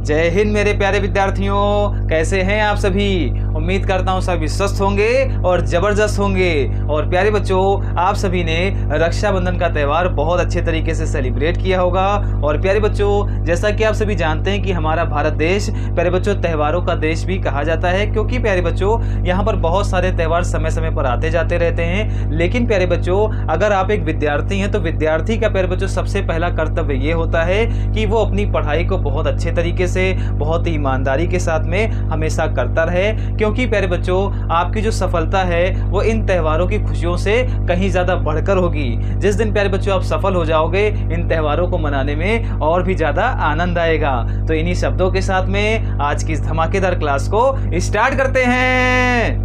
जय हिंद मेरे प्यारे विद्यार्थियों, कैसे हैं आप सभी। उम्मीद करता हूँ सभी स्वस्थ होंगे और ज़बरदस्त होंगे। और प्यारे बच्चों, आप सभी ने रक्षाबंधन का त्यौहार बहुत अच्छे तरीके से सेलिब्रेट किया होगा। और प्यारे बच्चों, जैसा कि आप सभी जानते हैं कि हमारा भारत देश प्यारे बच्चों त्योहारों का देश भी कहा जाता है, क्योंकि प्यारे बच्चों यहाँ पर बहुत सारे त्यौहार समय समय पर आते जाते रहते हैं। लेकिन प्यारे बच्चों, अगर आप एक विद्यार्थी हैं तो विद्यार्थी का प्यारे बच्चों सबसे पहला कर्तव्य ये होता है कि वो अपनी पढ़ाई को बहुत अच्छे तरीके से, बहुत ही ईमानदारी के साथ में हमेशा करता रहे, क्योंकि प्यारे बच्चों आपकी जो सफलता है वो इन त्योहारों की खुशियों से कहीं ज़्यादा बढ़कर होगी। जिस दिन प्यारे बच्चों आप सफल हो जाओगे, इन त्योहारों को मनाने में और भी ज़्यादा आनंद आएगा। तो इन्हीं शब्दों के साथ में आज की इस धमाकेदार क्लास को स्टार्ट करते हैं।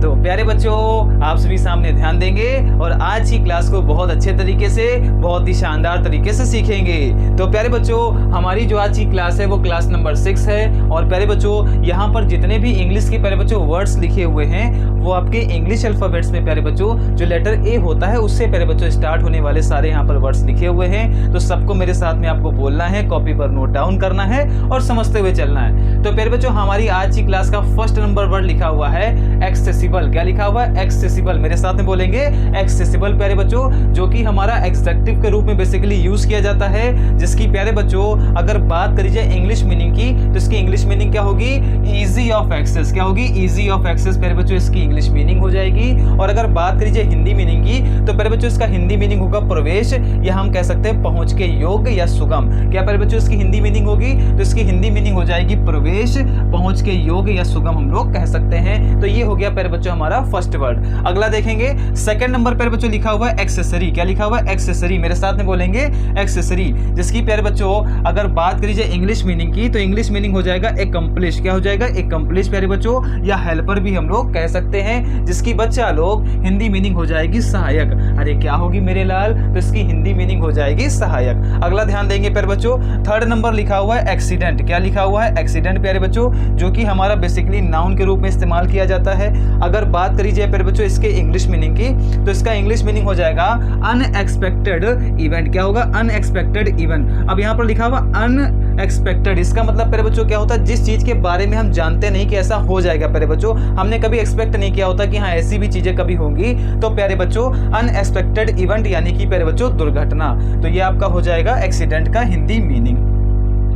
तो प्यारे बच्चों, आप सभी सामने ध्यान देंगे और आज की क्लास को बहुत अच्छे तरीके से, बहुत ही शानदार तरीके से सीखेंगे। तो प्यारे बच्चों, हमारी जो आज की क्लास है वो क्लास नंबर 6 है। और प्यारे बच्चों, यहाँ पर जितने भी इंग्लिश के प्यारे बच्चों वर्ड्स लिखे हुए हैं वो आपके इंग्लिश अल्फाबेट्स में प्यारे बच्चों जो लेटर ए होता है उससे प्यारे बच्चों स्टार्ट होने वाले सारे यहाँ पर वर्ड्स लिखे हुए हैं। तो सबको मेरे साथ में आपको बोलना है, कॉपी पर नोट डाउन करना है और समझते हुए चलना है। तो प्यारे बच्चों, हमारी आज की क्लास का फर्स्ट नंबर वर्ड लिखा हुआ है एक्सेसिबल। क्या लिखा हुआ है? एक्सेसिबल। मेरे साथ में बोलेंगे एक्सेसिबल प्यारे बच्चों, जो कि हमारा एडजेक्टिव के रूप में बेसिकली यूज किया जाता है, जिसकी प्यारे बच्चों अगर बात करी जाए इंग्लिश मीनिंग की तो इसकी इंग्लिश मीनिंग क्या होगी? Easy of access. क्या होगी? इजी ऑफ एक्सेस प्यारे बच्चों इसकी इंग्लिश मीनिंग हो जाएगी। और अगर बात करी जाए हिंदी मीनिंग की तो प्यारे बच्चों इसका हिंदी मीनिंग होगा प्रवेश, या हम कह सकते हैं पहुंच के योग्य या सुगम। क्या प्यारे बच्चों इसकी हिंदी मीनिंग होगी? तो इसकी हिंदी मीनिंग हो जाएगी प्रवेश, पहुंच के योग्य या सुगम हम लोग कह सकते हैं। तो ये हो गया प्यारे बच्चों हमारा फर्स्ट वर्ड। अगला देखेंगे सेकंड नंबर पर बच्चों लिखा हुआ है एक्सेसरी। क्या लिखा हुआ है? एक्सेसरी। मेरे साथ में बोलेंगे एक्सेसरी, जिसकी प्यारे बच्चों अगर बात करी जाए इंग्लिश मीनिंग की तो इंग्लिश मीनिंग हो जाएगा एकम्प्लिश। क्या हो जाएगा? एकम्प्लिश प्यारे बच्चों, या हेल्पर भी हम लोग कह सकते हैं, जिसकी बच्चा लोग हिंदी मीनिंग हो जाएगी सहायक। अरे क्या होगी मेरे लाल? तो इसकी हिंदी मीनिंग हो जाएगी सहायक। अगला ध्यान देंगे प्यारे बच्चों, थर्ड नंबर लिखा हुआ है एक्सीडेंट। क्या लिखा हुआ है? एक्सीडेंट प्यारे बच्चों, जो कि हमारा बेसिकली नाउन के रूप में इस्तेमाल किया जाता है। अगर बात करी जाए प्यारे बच्चों इसके इंग्लिश मीनिंग की तो इसका इंग्लिश मीनिंग हो जाएगा अनएक्सपेक्टेड इवेंट। क्या होगा? Unexpected event. अब यहाँ पर लिखा हुआ अनएक्सपेक्टेड, इसका मतलब प्यारे बच्चों क्या होता है? जिस चीज के बारे में हम जानते नहीं कि ऐसा हो जाएगा प्यारे बच्चों, हमने कभी एक्सपेक्ट नहीं किया होता कि हाँ ऐसी भी चीजें कभी होंगी, तो प्यारे बच्चों अनएक्सपेक्टेड इवेंट यानी कि प्यारे बच्चों दुर्घटना। तो ये आपका हो जाएगा एक्सीडेंट का हिंदी मीनिंग।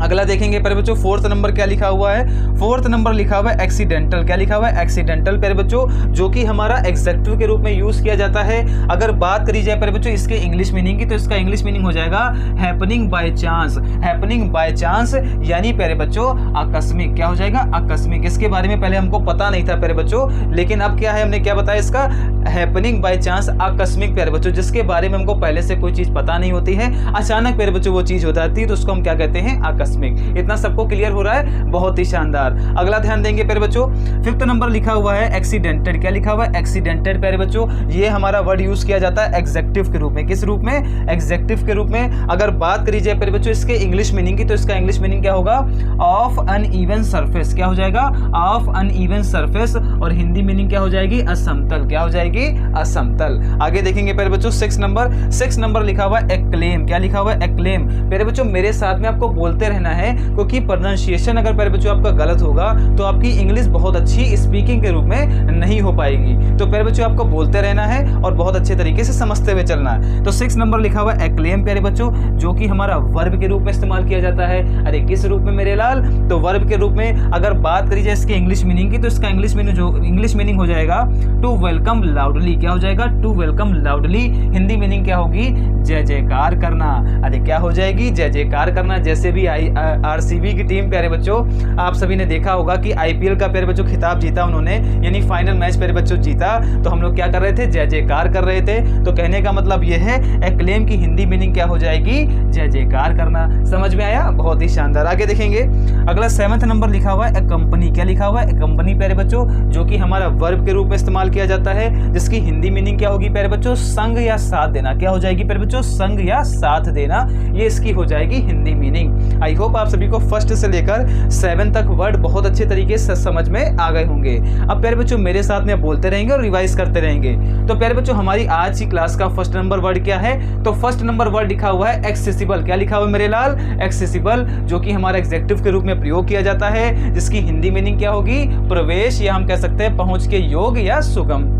अगला देखेंगे प्यारे बच्चों, फोर्थ नंबर क्या लिखा हुआ है? फोर्थ नंबर लिखा हुआ है एक्सीडेंटल। क्या लिखा हुआ है? एक्सीडेंटल प्यारे बच्चों, जो कि हमारा एडजेक्टिव के रूप में यूज किया जाता है। अगर बात करी जाए प्यारे बच्चों इसके इंग्लिश मीनिंग की तो इसका इंग्लिश मीनिंग हो जाएगा happening by chance. Happening by chance यानी प्यारे बच्चों आकस्मिक। क्या हो जाएगा? आकस्मिक। इसके बारे में पहले हमको पता नहीं था प्यारे बच्चों, लेकिन अब क्या है, हमने क्या बताया इसका? हैपनिंग बाय चांस, आकस्मिक प्यारे बच्चों, जिसके बारे में हमको पहले से कोई चीज पता नहीं होती है, अचानक प्यारे बच्चों वो चीज हो जाती है, तो उसको हम क्या कहते हैं? आकस्मिक। इतना सबको क्लियर हो रहा है? बहुत ही शानदार। अगला ध्यान देंगे प्यारे बच्चों, फिफ्थ नंबर लिखा हुआ है एक्सीडेंटेड। क्या लिखा हुआ है? एक्सीडेंटेड प्यारे बच्चों, ये हमारा वर्ड यूज किया जाता है एडजेक्टिव के रूप में। किस रूप में? एडजेक्टिव के रूप में। अगर बात करी जाए प्यारे बच्चों इसके इंग्लिश मीनिंग की तो इसका इंग्लिश मीनिंग क्या होगा? Of uneven surface. क्या हो जाएगा? Of uneven surface. और हिंदी मीनिंग क्या हो जाएगी? असमतल। क्या हो जाएगी? असमतल। आगे देखेंगे प्यारे बच्चों सिक्स नंबर लिखा हुआ है एक्लेम। क्या लिखा हुआ है? एक्लेम। प्यारे बच्चों मेरे साथ में आपको बोलते रहना है, क्योंकि प्रोनाउंसिएशन अगर प्यारे बच्चों आपका गलत होगा तो आपकी इंग्लिश बहुत अच्छी स्पीकिंग के रूप में नहीं हो पाएगी। तो प्यारे बच्चों आपको बोलते रहना है और बहुत अच्छे तरीके से समझते हुए चलना है। तो 6 नंबर लिखा हुआ है एक्लेम प्यारे बच्चों, जो कि हमारा वर्ब के रूप में इस्तेमाल किया जाता है। अरे किस रूप में मेरे लाल? तो वर्ब के रूप में। अगर बात करी जाए इसके इंग्लिश मीनिंग की तो इसका इंग्लिश मीनिंग हो जाएगा टू वेलकम लाउडली। क्या हो जाएगा? To welcome loudly. Hindi meaning क्या होगी? जय जयकार करना। अरे क्या हो जाएगी? जय जयकार करना। जैसे भी आरसीबी की टीम प्यारे बच्चों, आप सभी ने देखा होगा कि आईपीएल का प्यारे बच्चों खिताब जीता उन्होंने, यानी फाइनल मैच प्यारे बच्चों जीता, तो हम लोग क्या कर रहे थे? जय जयकार कर रहे थे। तो कहने का मतलब यह है एक्लेम की हिंदी मीनिंग क्या हो जाएगी? जय जयकार करना। समझ में आया? बहुत ही शानदार। आगे देखेंगे अगला 7th नंबर लिखा हुआ है कंपनी। क्या लिखा हुआ है? कंपनी प्यारे बच्चों, जो कि हमारा वर्ब के रूप में इस्तेमाल किया जाता है, जिसकी हिंदी मीनिंग क्या होगी प्यारे बच्चों? संग या साथ देना। क्या हो जाएगी प्यारे बच्चों? संग या साथ देना। ये इसकी हो जाएगी हिंदी मीनिंग। आई होप आप सभी को फर्स्ट से लेकर 7 तक वर्ड बहुत अच्छे तरीके से समझ में आ गए होंगे। अब प्यारे बच्चों मेरे साथ में बोलते रहेंगे और रिवाइज करते रहेंगे। तो प्यारे बच्चों हमारी आज की क्लास का फर्स्ट नंबर वर्ड क्या है? तो फर्स्ट नंबर वर्ड लिखा हुआ है एक्सेसिबल। क्या लिखा हुआ है मेरे लाल? एक्सेसिबल, जो कि हमारा एग्जेक्टिव के रूप में प्रयोग किया जाता है, जिसकी हिंदी मीनिंग क्या होगी? प्रवेश, या हम कह सकते हैं पहुंच के योग्य या सुगम।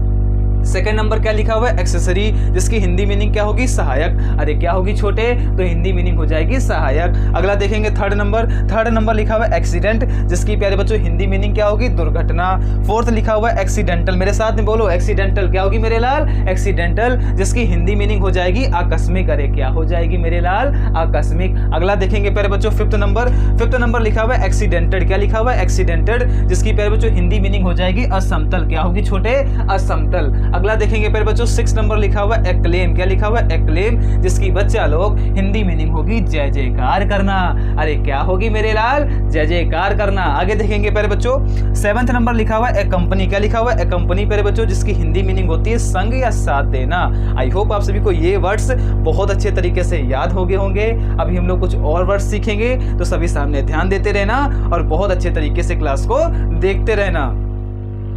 सेकंड नंबर क्या लिखा हुआ है? एक्सेसरी, जिसकी हिंदी मीनिंग क्या होगी? सहायक। अरे क्या होगी छोटे? तो हिंदी मीनिंग हो जाएगी सहायक। अगला देखेंगे थर्ड नंबर लिखा हुआ है एक्सीडेंट, जिसकी प्यारे बच्चों हिंदी मीनिंग क्या होगी? दुर्घटना। फोर्थ लिखा हुआ है एक्सीडेंटल, मेरे साथ में बोलो एक्सीडेंटल। क्या होगी मेरे लाल? एक्सीडेंटल, जिसकी हिंदी मीनिंग हो जाएगी आकस्मिक। अरे क्या हो जाएगी मेरे लाल? आकस्मिक। अगला देखेंगे प्यारे बच्चों फिफ्थ नंबर लिखा हुआ है एक्सीडेंटेड। क्या लिखा हुआ है? एक्सीडेंटेड, जिसकी प्यारे बच्चों हिंदी मीनिंग हो जाएगी असमतल। क्या होगी छोटे? असमतल। अगला देखेंगे प्यारे बच्चों 6 नंबर लिखा हुआ है एक्लेम। क्या लिखा हुआ है? एक्लेम, जिसकी बच्चा लोग हिंदी मीनिंग होगी जय जयकार करना। अरे क्या होगी मेरे लाल? जय जयकार करना। आगे देखेंगे प्यारे बच्चों 7th नंबर लिखा हुआ है कंपनी। क्या लिखा हुआ है? कंपनी प्यारे बच्चों, जिसकी हिंदी मीनिंग होती है संग या साथ देना। आई होप आप सभी को ये वर्ड्स बहुत अच्छे तरीके से याद हो गए होंगे। अभी हम लोग कुछ और वर्ड्स सीखेंगे, तो सभी सामने ध्यान देते रहना और बहुत अच्छे तरीके से क्लास को देखते रहना।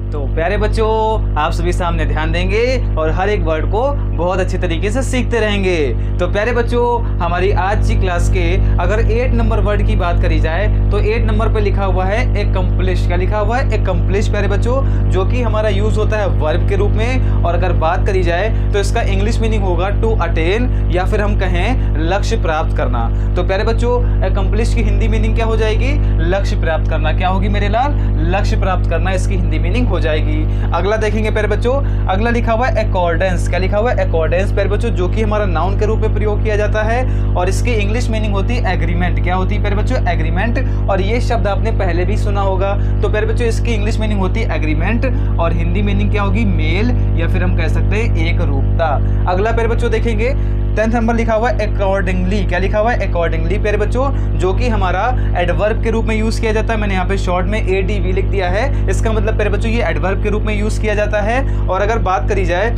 तो प्यारे बच्चों आप सभी सामने ध्यान देंगे और हर एक वर्ड को बहुत अच्छे तरीके से सीखते रहेंगे। तो प्यारे बच्चों हमारी आज की क्लास के अगर 8 नंबर वर्ड की बात करी जाए तो 8 नंबर पे लिखा हुआ है एकम्प्लिश। क्या लिखा हुआ है? एकम्प्लिश प्यारे बच्चों, जो कि हमारा यूज होता है वर्ब के रूप में। और अगर बात करी जाए तो इसका इंग्लिश मीनिंग होगा टू अटेन, या फिर हम कहें लक्ष्य प्राप्त करना। तो प्यारे बच्चों एकम्प्लिश की हिंदी मीनिंग क्या हो जाएगी? लक्ष्य प्राप्त करना। क्या होगी मेरे लाल? लक्ष्य प्राप्त करना, इसकी हिंदी मीनिंग हो जाएगी। अगला देखेंगे प्यारे बच्चों, अगला लिखा हुआ है अकॉर्डेंस। क्या लिखा हुआ है? अकॉर्डेंस प्यारे बच्चों, जो कि हमारा नाउन के रूप में प्रयोग किया जाता है और इसकी इंग्लिश मीनिंग होती है एग्रीमेंट। क्या होती है प्यारे बच्चों? एग्रीमेंट। और ये शब्द आपने पहले भी सुना होगा। तो प्यारे बच्चों इसकी इंग्लिश मीनिंग होती है एग्रीमेंट और हिंदी मीनिंग क्या होगी? मेल, या फिर हम कह सकते हैं एक रूपता। अगला प्यारे बच्चों देखेंगे 10th नंबर लिखा हुआ है अकॉर्डिंगली। क्या लिखा हुआ है? अकॉर्डिंगली प्यारे बच्चों, जो कि हमारा एडवर्ब के रूप में यूज किया जाता है। मैंने यहाँ पे शॉर्ट में ADV लिख दिया है। इसका मतलब प्यारे बच्चों ये एडवर्ब के रूप में यूज किया जाता है। और अगर बात करी जाए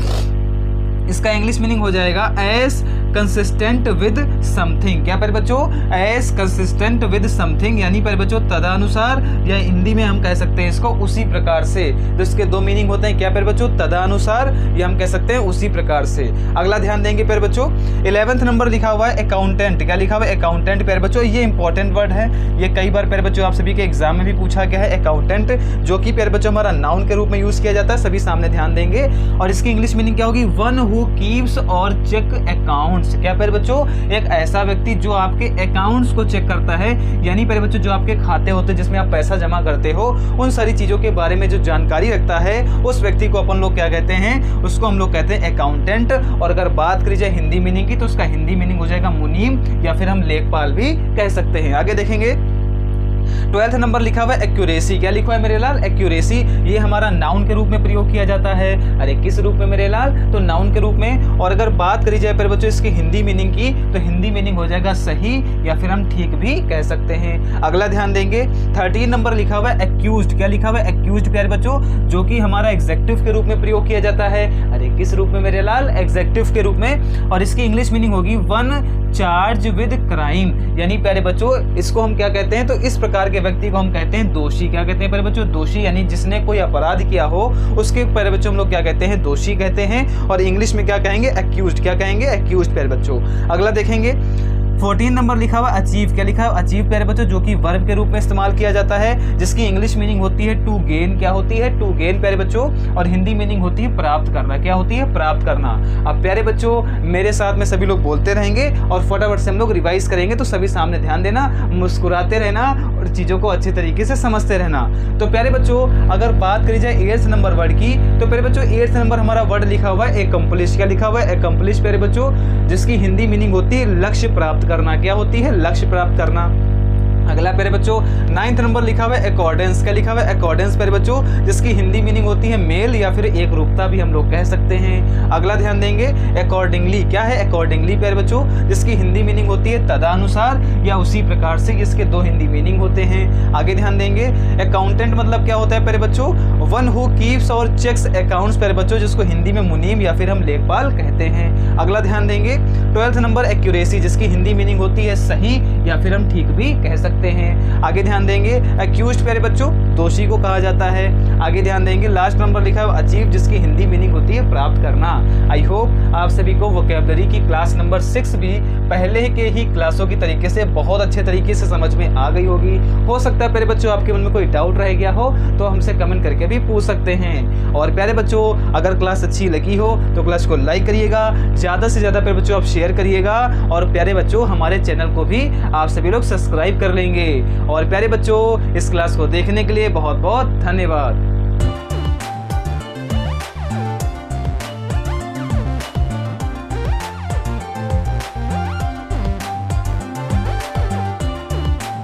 इसका इंग्लिश मीनिंग हो जाएगा एज कंसिस्टेंट विद समथिंग। क्या प्यारे बच्चों? एज कंसिस्टेंट विद समथिंग, यानी प्यारे बच्चों तदानुसार, या हिंदी में हम कह सकते हैं इसको उसी प्रकार से। तो इसके दो मीनिंग होते हैं। क्या प्यारे बच्चों? तदानुसार, या हम कह सकते हैं उसी प्रकार से। अगला ध्यान देंगे प्यारे बच्चों 11th नंबर लिखा हुआ है अकाउंटेंट। क्या लिखा हुआ है? अकाउंटेंट प्यारे बच्चों, ये इंपॉर्टेंट वर्ड है। ये कई बार प्यारे बच्चों आप सभी के एग्जाम में भी पूछा गया है। अकाउंटेंट, जो कि प्यारे बच्चों हमारा नाउन के रूप में यूज किया जाता है। सभी सामने ध्यान देंगे। और इसकी इंग्लिश मीनिंग क्या होगी? वन हु कीप्स और चेक अकाउंट्स। क्या प्यारे बच्चों? एक ऐसा व्यक्ति जो आपके अकाउंट्स को चेक करता है, यानी प्यारे बच्चों जो आपके खाते होते हैं जिसमें आप पैसा जमा करते हो, उन सारी चीजों के बारे में जो जानकारी रखता है, उस व्यक्ति को अपन लोग क्या कहते हैं? उसको हम लोग कहते हैं अकाउंटेंट। और अगर बात करी जाए हिंदी मीनिंग की तो उसका हिंदी मीनिंग हो जाएगा मुनीम, या फिर हम लेखपाल भी कह सकते हैं। आगे देखेंगे 12th नंबर लिखा हुआ है एक्यूरेसी। क्या लिखा हुआ है मेरे लाल? एक्यूरेसी, ये हमारा नाउन के रूप में प्रयोग किया जाता है। अरे किस रूप में मेरे लाल? तो नाउन के रूप में। और अगर बात करी जाए प्यारे बच्चों इसकी हिंदी मीनिंग की तो हिंदी मीनिंग हो जाएगा सही, या फिर हम ठीक भी कह सकते हैं। अगला ध्यान देंगे 13 नंबर लिखा हुआ है एक्यूज्ड। क्या लिखा हुआ है? एक्यूज्ड प्यारे बच्चों, जो कि हमारा एग्जेक्टिव के रूप में प्रयोग किया जाता है। अरे किस रूप में मेरे लाल? एग्जेक्टिव के रूप में। और इसकी इंग्लिश मीनिंग होगी वन चार्ज विद क्राइम, यानी प्यारे बच्चों इसको हम क्या कहते हैं? तो इस प्रकार के व्यक्ति को हम कहते हैं दोषी। क्या कहते हैं प्यारे बच्चों? दोषी, यानी जिसने कोई अपराध किया हो उसके प्यारे बच्चों हम लोग क्या कहते हैं? दोषी कहते हैं। और इंग्लिश में क्या कहेंगे? एक्यूज्ड। क्या कहेंगे? एक्यूज्ड प्यारे बच्चों। अगला देखेंगे 14 नंबर लिखा हुआ अचीव। क्या लिखा है? अचीव प्यारे बच्चों, जो कि वर्ब के रूप में इस्तेमाल किया जाता है, जिसकी इंग्लिश मीनिंग होती है टू गेन। क्या होती है? टू गेन प्यारे बच्चों। और हिंदी मीनिंग होती है प्राप्त करना। क्या होती है? प्राप्त करना। अब प्यारे बच्चों मेरे साथ में सभी लोग बोलते रहेंगे और फटाफट से हम लोग रिवाइज करेंगे, तो सभी सामने ध्यान देना, मुस्कुराते रहना और चीजों को अच्छे तरीके से समझते रहना। तो प्यारे बच्चों अगर बात करी जाए 8th नंबर वर्ड की, तो प्यारे बच्चों 8th नंबर हमारा वर्ड लिखा हुआ है एकम्प्लिश। क्या लिखा हुआ है? एकम्प्लिश प्यारे बच्चों, जिसकी हिंदी मीनिंग होती है लक्ष्य प्राप्त करना। क्या होती है? लक्ष्य प्राप्त करना। अगला प्यारे बच्चों 9th नंबर लिखा हुआ है अकॉर्डेंस। क्या लिखा हुआ है? अकॉर्डेंस प्यारे बच्चों, जिसकी हिंदी मीनिंग होती है मेल या फिर एक रूपता भी हम लोग कह सकते हैं। अगला ध्यान देंगे अकॉर्डिंगली। क्या है अकॉर्डिंगली प्यारे बच्चों? जिसकी हिंदी मीनिंग होती है तदनुसार या उसी प्रकार से। इसके दो हिंदी मीनिंग होते हैं। आगे ध्यान देंगे अकाउंटेंट मतलब क्या होता है प्यारे बच्चों? वन हु कीप्स और चेक्स अकाउंट्स प्यारे बच्चों, जिसको हिंदी में मुनीम या फिर हम लेखपाल कहते हैं। अगला ध्यान देंगे 12th नंबर एक्यूरेसी, जिसकी हिंदी मीनिंग होती है सही या फिर हम ठीक भी कह सकते हैं। आगे ध्यान देंगे अक्यूज्ड प्यारे बच्चों, दोषी को कहा जाता है। आगे ध्यान देंगे लास्ट नंबर लिखा है अचीव, जिसकी हिंदी मीनिंग होती है प्राप्त करना। आई होप आप सभी को वोकैबुलरी की क्लास नंबर 6 भी पहले के ही क्लासों की तरीके से बहुत अच्छे तरीके से समझ में आ गई होगी। हो सकता है प्यारे बच्चों आपके मन में कोई डाउट रह गया हो तो हमसे कमेंट करके भी पूछ सकते हैं। और प्यारे बच्चों अगर क्लास अच्छी लगी हो तो क्लास को लाइक करिएगा, ज़्यादा से ज़्यादा प्यारे बच्चों आप शेयर करिएगा। और प्यारे बच्चों हमारे चैनल को भी आप सभी लोग सब्सक्राइब कर लेंगे। और प्यारे बच्चों इस क्लास को देखने के लिए बहुत बहुत धन्यवाद।